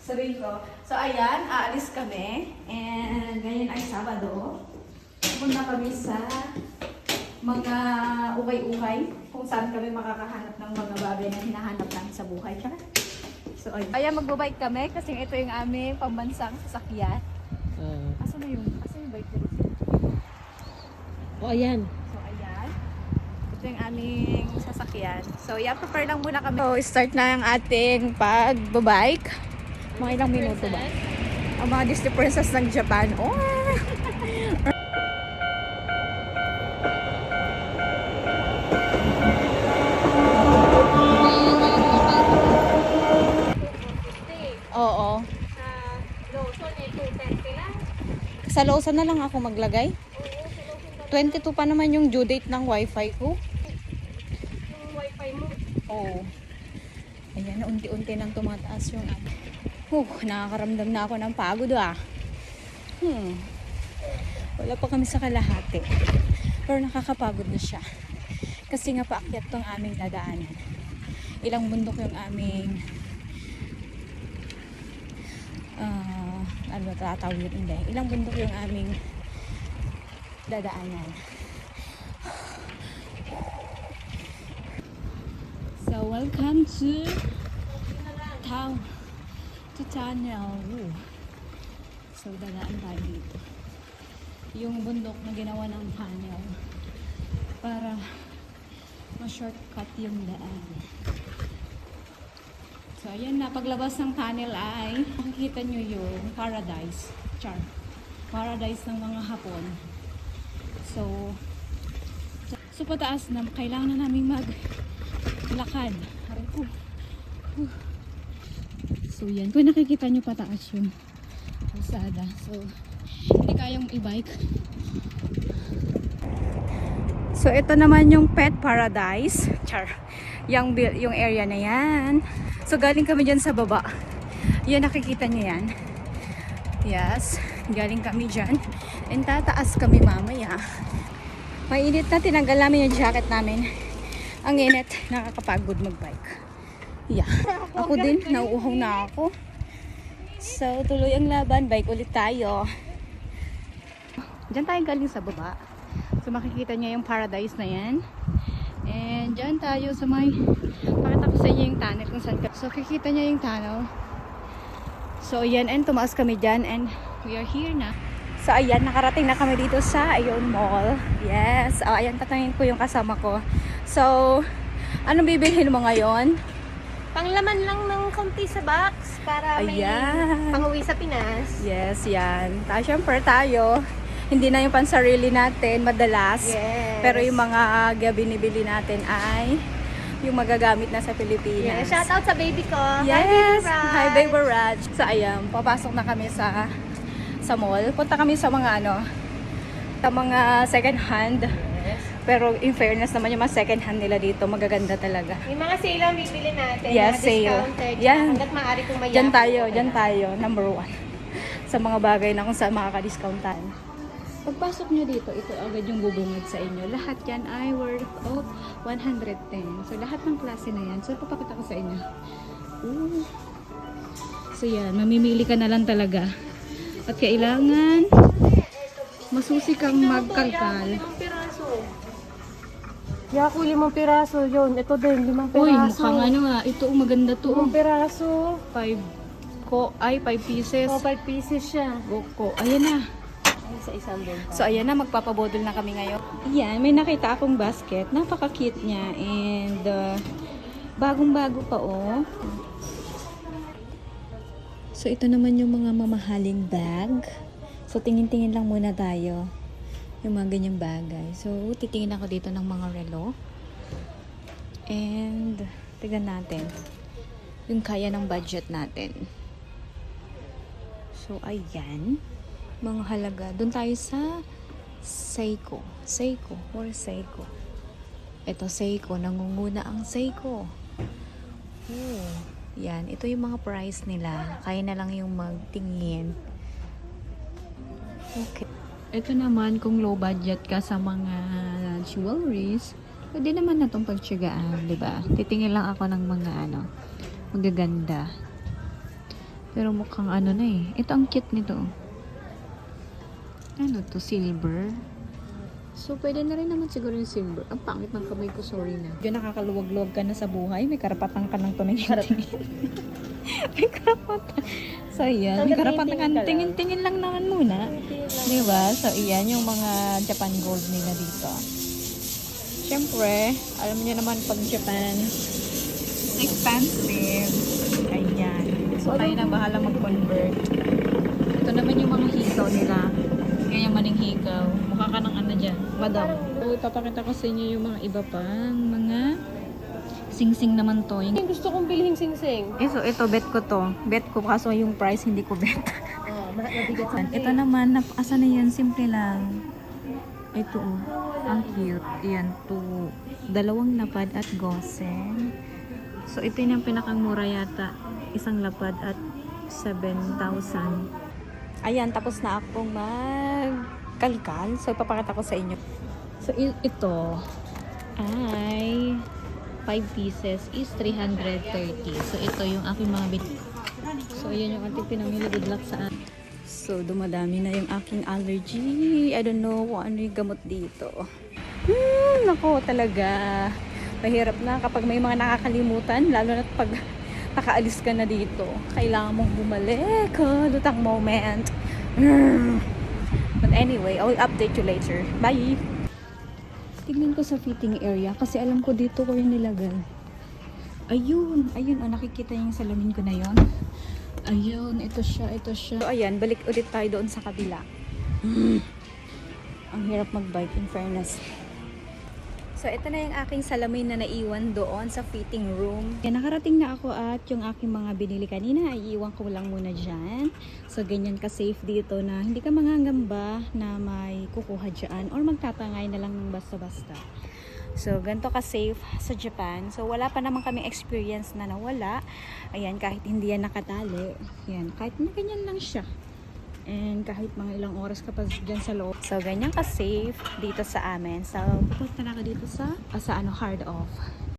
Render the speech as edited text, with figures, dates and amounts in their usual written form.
Sabihin ko. So, ayan, aalis kami. And ngayon ay Sabado. Pupunta kami sa mga ukay-ukay kung saan kami makakahanap ng mga bagay na hinahanap namin sa buhay. So, ayan, magbabike kami kasi ito yung aming pambansang sasakyan. Asan na yung bike ko? Oh, ayan. So, ayan. Ito yung aming sasakyan. So, yeah, prepare lang muna kami. So, start na ang ating pagbabike. Mga ilang minuto ba? Ang mga Disney princess ng Japan. Oh! Oo. Sa Lawson na lang ako maglagay. 22 pa naman yung due date ng wifi ko. Yung wifi mo. Oo. Ayan, unti-unti nang tumataas yung nakakaramdam na ako ng pagod Wala pa kami sa kalahati. Pero nakakapagod na siya. Kasi nga paakyat tong aming dadaanan. Ilang bundok yung aming ano ba tatawid? Hindi. Ilang bundok yung aming dadaanan. So, welcome to town. To tunnel. So, dadaan tayo dito. Yung bundok na ginawa ng tunnel para ma-shortcut yung daan. So, ayan na. Paglabas ng tunnel ay makikita nyo yung paradise. Paradise ng mga Hapon. So pataas na. Kailangan na namin maglakad. So, yan. Kung nakikita nyo pataas yung kalsada. So, hindi kayang i-bike. So, ito naman yung pet paradise. Yung area na yan. So, galing kami dyan sa baba. Yan, nakikita nyo yan. Yes. Galing kami dyan. And tataas kami mamaya. Mainit na. Tinanggal namin yung jacket namin. Ang init. Nakakapagod mag-bike. Yeah. Ako din, nauuhaw na ako. So, tuloy ang laban. Bike ulit tayo. Diyan tayo galing sa baba. So, makikita niya yung paradise na yan. And diyan tayo sa may pakita ko sa inyo yung tunnel kung saan. So, kikita niya yung tunnel. So, yan. And tumaas kami dyan. And we are here na. So, ayan. Nakarating na kami dito sa Aeon Mall. Yes. Ayan, tatangin ko yung kasama ko. So, anong bibilhin mo ngayon? Panglaman lang ng konti sa box para may pang-uwi sa Pinas. Yes, yan. Siyempre tayo, hindi na yung pansarili natin madalas. Yes. Pero yung mga binibili natin ay yung magagamit na sa Pilipinas. Yes. Shout out sa baby ko. Yes. Hi, Hi, Baby Raj. So, ayan. Papasok na kami sa mall. Punta kami sa mga sa mga second hand. Yes. Pero in fairness naman yung mga second hand nila dito, magaganda talaga. Yung mga sale ang bibili natin. Yes, mga sale. discounted. Yan. Hanggat maaari kong mayaman. Dyan tayo, number 1. Sa mga bagay na kung saan makaka-discountan. Pagpasok nyo dito, ito agad yung bubungad sa inyo. Lahat yan ay worth of 110. So, lahat ng klase na yan. So, papakita ko sa inyo. Ooh. So, yan. Mamimili ka na lang talaga. At kailangan masusi kang magkalkal. 5 piraso. Yaku, 5 piraso yun. Ito din, 5 piraso. Uy, mukhang ito maganda to. 5 piraso. 5 pieces. 5 pieces siya. Goko. Ayan na. Sa isang din. So, ayan na, magpapabodol na kami ngayon. Ayan, may nakita akong basket. Napaka-cute niya. And, bagong-bago pa, oh. So, ito naman yung mga mamahaling bag. So, tingin-tingin lang muna tayo. Yung mga ganyang bagay. So, titingin ako dito ng mga relo. And, tignan natin. Yung kaya ng budget natin. So, ayan. Mga halaga. Doon tayo sa Seiko. Seiko. Or Seiko. Ito, Seiko. Nangunguna ang Seiko. Oh. Yan. Ito yung mga price nila. Kaya na lang yung magtingin. Okay. Ito naman, kung low budget ka sa mga jewelries, pwede naman na itong pagtsagaan, di ba? Titingin lang ako ng mga magaganda. Pero mukhang ano na eh. Ito ang cute nito. Ano to? Silver. So, pwede na rin naman siguro yung silver. Ang pangit ng kamay ko, sorry na. Diyan nakakaluwag-luwag ka na sa buhay. May karapatan ka ng tumingin-tingin. May karapatan. So, yan. May karapatan ka. Tingin-tingin lang naman muna. Diba? So, iyan yung mga Japan gold nila dito. Siyempre, alam niyo naman pag Japan, expensive. Ayan. So, kayo na bahala mag-convert. Ito naman yung mga hikaw nila. Kaya maning hikaw. Mukha ka ng ano dyan. Madam. So, ipapakita ko sa inyo yung mga iba pang mga sing-sing naman to. Yung... Gusto kong bilhin sing-sing. So, ito, bet ko to. Bet ko kaso yung price hindi ko bet. Mabigat sa Ito naman, asa na yan? Simple lang. Ito, oh. Ang cute. Yan, to. 2 lapad at gosen. So, ito yung pinakang mura yata. Isang lapad at 7,000. Ayan, tapos na akong magkalkal. So, ipapakita ko sa inyo. So, ito ay 5 pieces is 330. So, ito yung aking mga bit. So, ayan yung ating pinamili. Good luck sa akin. So, dumadami na yung aking allergy. I don't know kung ano yung gamot dito. Nako, talaga. Mahirap na kapag may mga nakakalimutan. Lalo na pag nakaalis ka na dito. Kailangan mong bumalik. Lutang moment. But anyway, I will update you later. Bye! Tignan ko sa fitting area kasi alam ko dito ko yung nilagay. Ayun. Ayun. Oh, nakikita yung salamin ko na yon. Ayun. Ito siya. Ito siya. So, ayan. Balik ulit tayo doon sa kabila. Ang hirap mag-bike in fairness. So, ito na yung aking salamin na naiwan doon sa fitting room. Kaya nakarating na ako at yung aking mga binili kanina ay iwan ko lang muna dyan. So, ganyan ka-safe dito na hindi ka mangangamba na may kukuha dyan or magtatangay na lang ng basta-basta. So, ganito ka-safe sa Japan. So, wala pa naman kami experience na nawala. Ayan, kahit hindi yan nakatali. Ayan, kahit na ganyan lang siya. And kahit mga ilang oras ka pa dyan sa loob. So, ganyan ka-safe dito sa amin. So, pupunta na ako dito sa hard off.